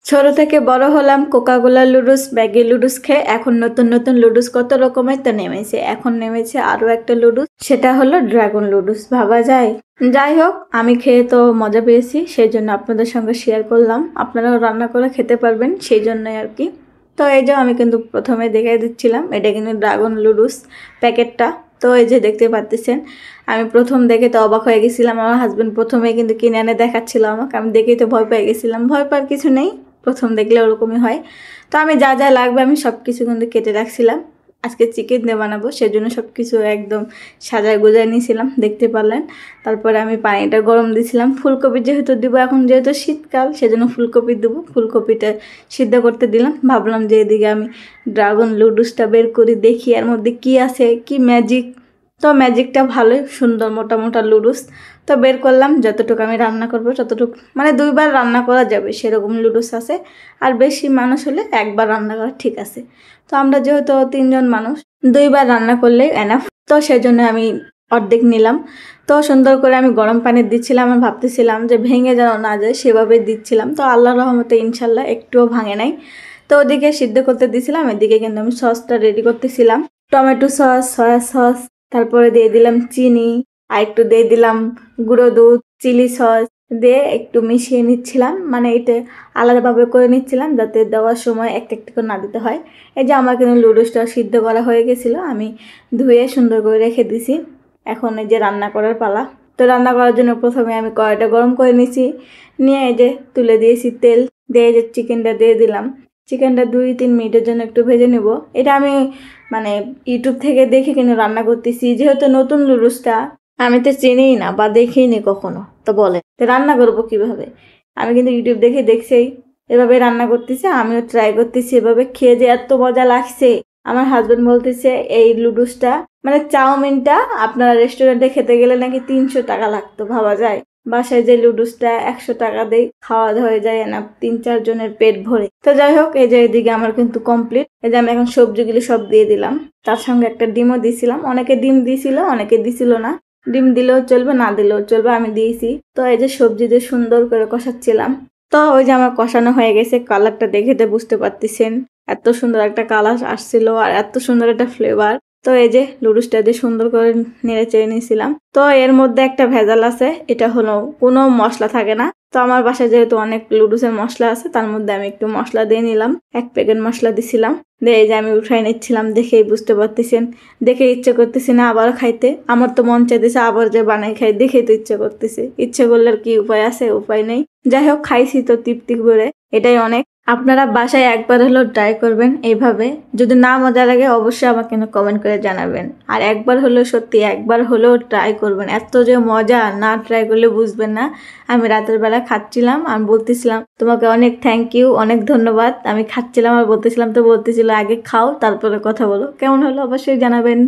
ছোট থেকে বড় হলাম কোকাকোলা লুডুস, ম্যাগি লুডুস খেয়ে। এখন নতুন নতুন লুডুস কত রকমের তো নেমেছে। এখন নেমেছে আরো একটা লুডুস, সেটা হলো ড্রাগন লুডুস। ভাবা যায়। যাই হোক, আমি খেয়ে তো মজা পেয়েছি, সেই জন্য আপনাদের সঙ্গে শেয়ার করলাম। আপনারাও রান্না করে খেতে পারবেন, সেই জন্যই আর কি। তো এই যে আমি কিন্তু প্রথমে দেখে দিচ্ছিলাম, এটা কিন্তু ড্রাগন লুডুস প্যাকেটটা। তো এই যে দেখতে পাচ্ছেন, আমি প্রথম দেখে তো অবাক হয়ে গেছিলাম। আমার হাজবেন্ড প্রথমে কিন্তু কিনে এনে দেখাচ্ছিল আমাকে, আমি দেখেই তো ভয় পেয়ে গেছিলাম। ভয় পাওয়ার কিছু নেই, প্রথম দেখলে ওরকমই হয়। তো আমি যা যা লাগবে আমি সব কিছু কিন্তু কেটে রাখছিলাম। আজকে চিকেন দিয়ে বানাবো, সেজন্য সব কিছু একদম সাজায় গোজায় নিয়েছিলাম, দেখতে পারলেন। তারপরে আমি পানিটা গরম দিয়েছিলাম। ফুলকপি যেহেতু দিব, এখন যেহেতু শীতকাল, সেজন্য ফুলকপি দেবো। ফুলকপিটা সিদ্ধ করতে দিলাম। ভাবলাম যে এদিকে আমি ড্রাগন লুডুসটা বের করি, দেখি এর মধ্যে কি আছে, কি ম্যাজিক। তো ম্যাজিকটা ভালোই সুন্দর, মোটা মোটা লুডুস। তো বের করলাম। যতটুকু আমি রান্না করবো ততটুকু, মানে 2বার রান্না করা যাবে সেরকম লুডুস আছে। আর বেশি মানুষ হলে 1বার রান্না করা ঠিক আছে। তো আমরা যেহেতু 3জন মানুষ, 2বার রান্না করলেই এনাফ। তো সেজন্য আমি অর্ধেক নিলাম। তো সুন্দর করে আমি গরম পানি দিচ্ছিলাম। আমি ভাবতেছিলাম যে ভেঙে যেন না যায়, সেভাবে দিচ্ছিলাম। তো আল্লাহর রহমতে ইনশাল্লাহ একটুও ভাঙে নাই। তো ওদিকে সিদ্ধ করতে দিয়েছিলাম, এদিকে কিন্তু আমি সসটা রেডি করতেছিলাম। টমেটো সস, সয়া সস, তারপরে দিয়ে দিলাম চিনি, আর একটু দিয়ে দিলাম গুঁড়ো দুধ, চিলি সস দিয়ে একটু মিশিয়ে নিচ্ছিলাম। মানে এটা আলাদাভাবে করে নিচ্ছিলাম, যাতে দেওয়ার সময় একটা একটা করে না দিতে হয়। এই যে আমার কিন্তু লুডুসটা সিদ্ধ করা হয়ে গেছিলো, আমি ধুয়ে সুন্দর করে রেখে দিছি। এখন এই যে রান্না করার পালা। তো রান্না করার জন্য প্রথমে আমি কড়াইটা গরম করে নিয়েছি, নিয়ে এই যে তুলে দিয়েছি তেল, দিয়ে এই যে চিকেনটা দিয়ে দিলাম। চিকেনটা 2-3 মিনিটের জন্য একটু ভেজে নেব। এটা আমি মানে ইউটিউব থেকে দেখে কিন্তু রান্না করতেছি, যেহেতু নতুন লুডুসটা আমি তো চিনিই না বা দেখিনি কখনো। তো বলে তো রান্না করবো কিভাবে, আমি কিন্তু ইউটিউব দেখে দেখছেই এভাবে রান্না করতেছি। আমিও ট্রাই করতেছি এভাবে, খেয়ে যে এত মজা লাগছে। আমার হাজবেন্ড বলতেছে এই লুডুসটা মানে চাউমিনটা আপনারা রেস্টুরেন্টে খেতে গেলে নাকি 300 টাকা লাগতো। ভাবা যায়, বাসায় যে লুডুসটা 100 টাকা দিয়ে খাওয়া হয়ে যায় না 3-4 জনের পেট ভরে। তো যাই হোক, এই যে এদিকে আমার কিন্তু কমপ্লিট। এই যে আমি এখন সবজিগুলি সব দিয়ে দিলাম, তার সঙ্গে একটা ডিমও দিয়েছিলাম। অনেকে ডিম দিয়েছিল, অনেকে দিছিল না। ডিম দিলেও চলবে, না দিলেও চলবে, আমি দিয়েছি। তো এই যে সবজি দিয়ে সুন্দর করে কষাচ্ছিলাম। তো ওই যে আমার কষানো হয়ে গেছে, কালারটা দেখে তো বুঝতে পারতেছেন এত সুন্দর একটা কালার আসছিল আর এত সুন্দর একটা ফ্লেভার। তো এই যে লুডুসটা দিয়ে সুন্দর করে নেড়ে চেড়ে নিয়েছিলাম। তো এর মধ্যে একটা ভেজাল আছে, এটা হলো কোনো মশলা থাকে না। তো আমার বাসায় যেহেতু অনেক লুডুসের মশলা আছে, তার মধ্যে আমি একটু মশলা দিয়ে নিলাম। 1 প্যাকেট মশলা দিছিলাম। দিয়ে এই যে আমি উঠাই নিচ্ছিলাম, দেখেই বুঝতে পারতেছেন। দেখে ইচ্ছে করতেছি না আবার খাইতে, আমার তো মন চাইতেছে আবার যে বানাই খাই, দেখেই তো ইচ্ছে করতেছে। ইচ্ছে করলে আর কি উপায় আছে, উপায় নেই। যাই হোক, খাইছি তো তৃপ্তি করে, এটাই অনেক। আপনারা বাসায় একবার হলেও ট্রাই করবেন এইভাবে। যদি না মজা লাগে অবশ্যই আমাকে কমেন্ট করে জানাবেন। আর একবার হলেও, সত্যি একবার হলেও ট্রাই করবেন। এত যে মজা, না ট্রাই করলে বুঝবেন না। আমি রাতের বেলা খাচ্ছিলাম, আমি বলতেছিলাম তোমাকে অনেক থ্যাংক ইউ, অনেক ধন্যবাদ। আমি খাচ্ছিলাম আর বলতেছিলাম, তো বলতেছিল আগে খাও তারপরে কথা বলো। কেমন হলো অবশ্যই জানাবেন।